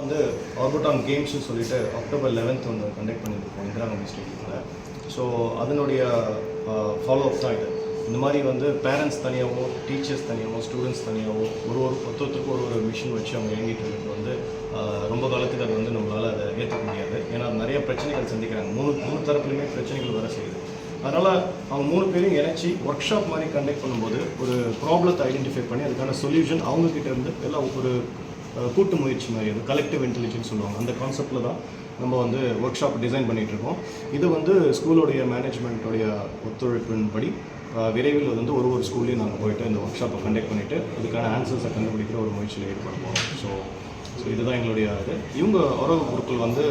வந்து ஆர்பிட்டான் கேம்ஸ்னு சொல்லிட்டு October 11th வந்து கண்டக்ட் பண்ணியிருக்கோம் இந்திரா காந்தி ஸ்டேடியத்தில். ஸோ அதனுடைய ஃபாலோ அப் தான் இது. இந்த மாதிரி வந்து பேரண்ட்ஸ் தனியாகவோ, டீச்சர்ஸ் தனியாகவோ, ஸ்டூடெண்ட்ஸ் தனியாகவோ ஒருத்தருக்கு ஒரு மிஷின் வச்சு அவங்க இயங்கிட்டு இருக்கிறது வந்து ரொம்ப காலத்துக்கு அது வந்து நம்மளால் அதை ஏற்றுக்க முடியாது. ஏன்னா நிறைய பிரச்சனைகள் சந்திக்கிறாங்க. மூணு தரப்புலையுமே பிரச்சனைகள் வர செய்யுது. அதனால் அவங்க 3 பேரையும் இணைச்சி ஒர்க் ஷாப் மாதிரி கண்டக்ட் பண்ணும்போது ஒரு ப்ராப்ளத்தை ஐடென்டிஃபை பண்ணி அதுக்கான சொல்யூஷன் அவங்கக்கிட்ட இருந்து எல்லாம் ஒரு கூட்டு முயற்சி மாதிரி, அது கலெக்டிவ் இன்டெலிஜென்ஸ் சொல்லுவாங்க. அந்த கான்செப்டில் தான் நம்ம வந்து ஒர்க் ஷாப் டிசைன் பண்ணிகிட்ருக்கோம். இது வந்து ஸ்கூலோடைய மேனேஜ்மெண்ட்டோடைய ஒத்துழைப்பின்படி விரைவில் வந்து ஒரு ஸ்கூல்லையும் நாங்கள் போயிட்டு இந்த ஒர்க் ஷாப்பை கண்டக்ட் பண்ணிவிட்டு இதுக்கான ஆன்சர்ஸை கண்டுபிடிக்கிற ஒரு முயற்சியில் ஈடுபடுவோம். ஸோ இதுதான் எங்களுடைய இது. இவங்க உறவு குழுக்கள் வந்து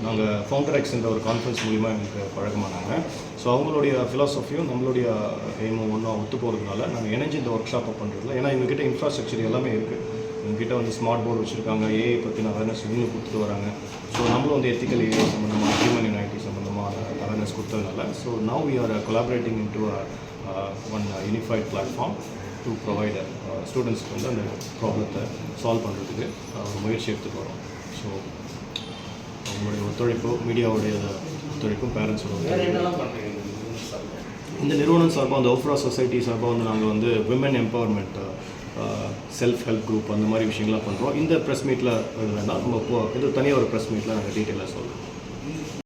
நாங்கள் ஃபவுண்டர் எக்ஸ்ன்ற ஒரு கான்ஃபரன்ஸ் மூலிமா எங்களுக்கு பழக்கமானாங்க. ஸோ அவங்களுடைய ஃபிலாசபியும் நம்மளுடைய எய்மும் ஒன்றா ஒத்து போகிறதுனால நாங்கள் இணைஞ்சு இந்த ஒர்க் ஷாப்பை பண்ணுறதுல, ஏன்னா எங்ககிட்ட இன்ஃப்ராஸ்ட்ரக்சர் எல்லாமே இருக்குது. எங்ககிட்ட வந்து ஸ்மார்ட் போர்டு வச்சுருக்காங்க, ஏஐ பற்றின அவேர்னஸ் இவங்களும் கொடுத்துட்டு வராங்க. ஸோ நம்மளும் வந்து எத்திக்கல் ஏஐ சம்மந்தமாக, ஹியூமன் யூனிட்டி சம்மந்தமாக அவேர்னஸ் கொடுத்ததுனால, so now we are collaborating into one unified platform to provide ஸ்டூடெண்ட்ஸ்க்கு வந்து அந்த ப்ராப்ளத்தை சால்வ் பண்ணுறதுக்கு ஒரு முயற்சி எடுத்துகிட்டு வரோம். ஸோ அவங்களுடைய ஒத்துழைப்பு, மீடியாவுடைய ஒத்துழைப்பும், பேரண்ட்ஸோட ஒத்துழைப்பு, இந்த நிறுவனம் சார்பாக அந்த ஓஃப்ரா சொசைட்டி சார்பாக வந்து நாங்கள் வந்து women empowerment, self help group அந்த மாதிரி விஷயங்கள்லாம் பண்ணுறோம். இந்த ப்ரெஸ் மீட்டில் வேணால் நம்ம இது தனியாக ஒரு ப்ரெஸ் மீட்டில் நாங்கள் டீட்டெயிலாக சொல்கிறோம்.